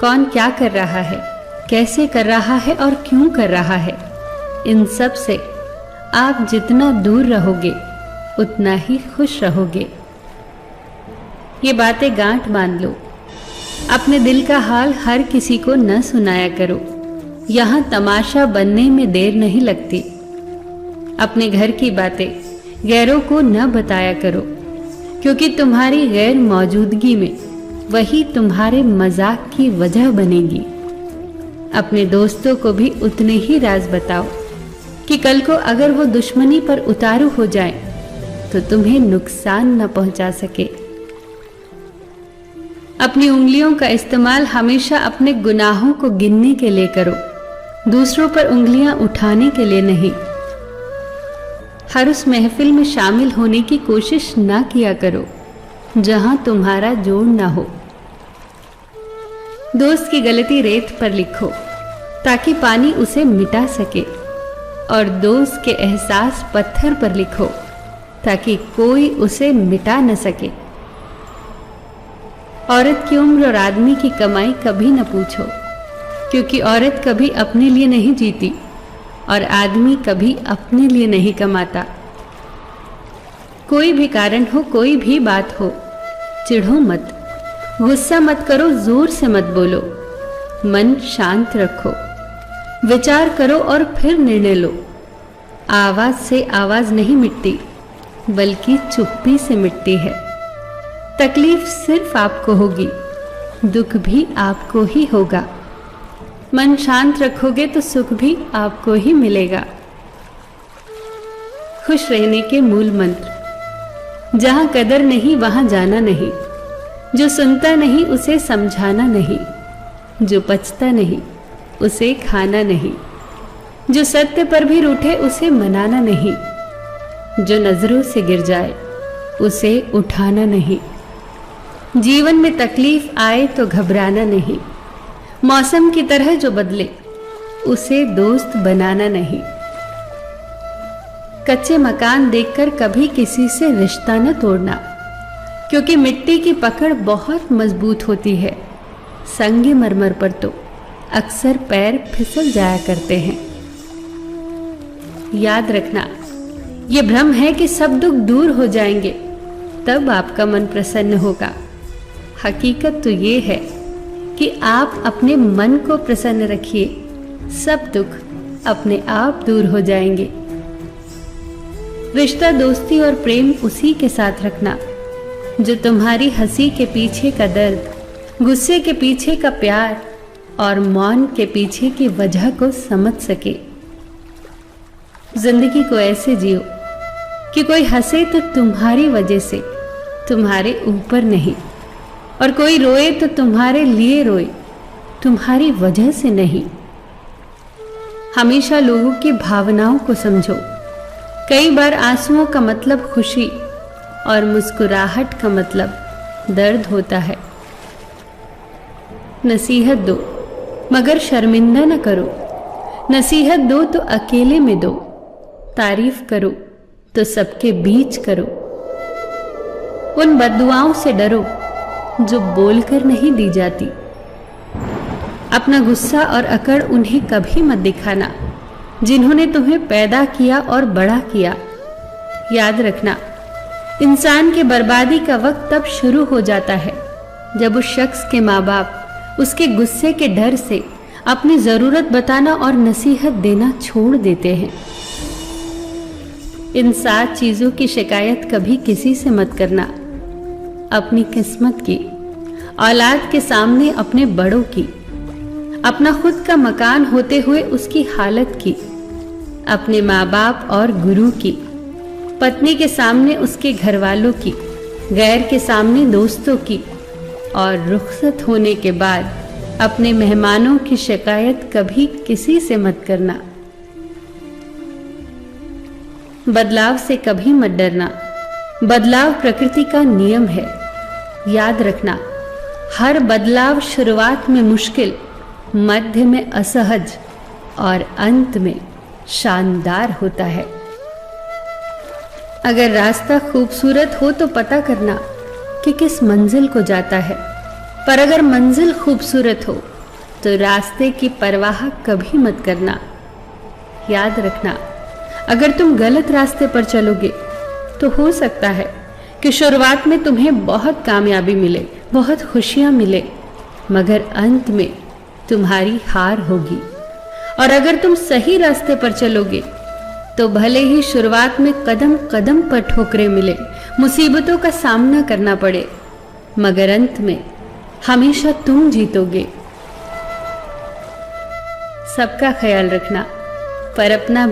कौन क्या कर रहा है, कैसे कर रहा है और क्यों कर रहा है, इन सब से आप जितना दूर रहोगे उतना ही खुश रहोगे। ये बातें गांठ बांध लो। अपने दिल का हाल हर किसी को न सुनाया करो। यहां तमाशा बनने में देर नहीं लगती। अपने घर की बातें गैरों को न बताया करो, क्योंकि तुम्हारी गैर मौजूदगी में वही तुम्हारे मजाक की वजह बनेगी। अपने दोस्तों को भी उतने ही राज बताओ कि कल को अगर वो दुश्मनी पर उतारू हो जाए तो तुम्हें नुकसान न पहुंचा सके। अपनी उंगलियों का इस्तेमाल हमेशा अपने गुनाहों को गिनने के लिए करो, दूसरों पर उंगलियां उठाने के लिए नहीं। हर उस महफिल में शामिल होने की कोशिश ना किया करो जहां तुम्हारा जोड़ ना हो। दोस्त की गलती रेत पर लिखो ताकि पानी उसे मिटा सके, और दोस्त के एहसास पत्थर पर लिखो ताकि कोई उसे मिटा न सके। औरत की उम्र और आदमी की कमाई कभी न पूछो, क्योंकि औरत कभी अपने लिए नहीं जीती और आदमी कभी अपने लिए नहीं कमाता। कोई भी कारण हो, कोई भी बात हो, चिढ़ो मत, गुस्सा मत करो, जोर से मत बोलो, मन शांत रखो, विचार करो और फिर निर्णय लो। आवाज से आवाज नहीं मिटती, बल्कि चुप्पी से मिटती है। तकलीफ सिर्फ आपको होगी, दुख भी आपको ही होगा। मन शांत रखोगे तो सुख भी आपको ही मिलेगा। खुश रहने के मूल मंत्र: जहां कदर नहीं वहां जाना नहीं, जो सुनता नहीं उसे समझाना नहीं, जो पचता नहीं उसे खाना नहीं, जो सत्य पर भी रूठे उसे मनाना नहीं, जो नजरों से गिर जाए उसे उठाना नहीं। जीवन में तकलीफ आए तो घबराना नहीं, मौसम की तरह जो बदले उसे दोस्त बनाना नहीं। कच्चे मकान देखकर कभी किसी से रिश्ता न तोड़ना, क्योंकि मिट्टी की पकड़ बहुत मजबूत होती है। संगमरमर पर तो अक्सर पैर फिसल जाया करते हैं। याद रखना, ये भ्रम है कि सब दुख दूर हो जाएंगे तब आपका मन प्रसन्न होगा। हकीकत तो ये है कि आप अपने मन को प्रसन्न रखिए, सब दुख अपने आप दूर हो जाएंगे। रिश्ता, दोस्ती और प्रेम उसी के साथ रखना जो तुम्हारी हंसी के पीछे का दर्द, गुस्से के पीछे का प्यार और मौन के पीछे की वजह को समझ सके। जिंदगी को ऐसे जियो कि कोई हंसे तो तुम्हारी वजह से, तुम्हारे ऊपर नहीं, और कोई रोए तो तुम्हारे लिए रोए, तुम्हारी वजह से नहीं। हमेशा लोगों की भावनाओं को समझो। कई बार आंसुओं का मतलब खुशी और मुस्कुराहट का मतलब दर्द होता है। नसीहत दो मगर शर्मिंदा न करो। नसीहत दो तो अकेले में दो, तारीफ करो तो सबके बीच करो। उन बद्दुआओं से डरो जो बोलकर नहीं दी जाती। अपना गुस्सा और अकड़ उन्हें कभी मत दिखाना जिन्होंने तुम्हें पैदा किया और बड़ा किया। याद रखना, इंसान की बर्बादी का वक्त तब शुरू हो जाता है जब उस शख्स के माँ बाप उसके गुस्से के डर से अपनी जरूरत बताना और नसीहत देना छोड़ देते हैं। इन 7 चीजों की शिकायत कभी किसी से मत करना। अपनी किस्मत की, औलाद के सामने अपने बड़ों की, अपना खुद का मकान होते हुए उसकी हालत की, अपने माँ बाप और गुरु की, पत्नी के सामने उसके घर वालों की, गैर के सामने दोस्तों की, और रुखसत होने के बाद अपने मेहमानों की शिकायत कभी किसी से मत करना। बदलाव से कभी मत डरना। बदलाव प्रकृति का नियम है। याद रखना, हर बदलाव शुरुआत में मुश्किल, मध्य में असहज और अंत में शानदार होता है। अगर रास्ता खूबसूरत हो तो पता करना कि किस मंजिल को जाता है, पर अगर मंजिल खूबसूरत हो तो रास्ते की परवाह कभी मत करना। याद रखना, अगर तुम गलत रास्ते पर चलोगे तो हो सकता है कि शुरुआत में तुम्हें बहुत कामयाबी मिले, बहुत खुशियां मिले, मगर अंत में तुम्हारी हार होगी। और अगर तुम सही रास्ते पर चलोगे तो भले ही शुरुआत में कदम कदम पर ठोकरें मिले, मुसीबतों का सामना करना पड़े, मगर अंत में हमेशा तुम जीतोगे। सबका ख्याल रखना, पर अपना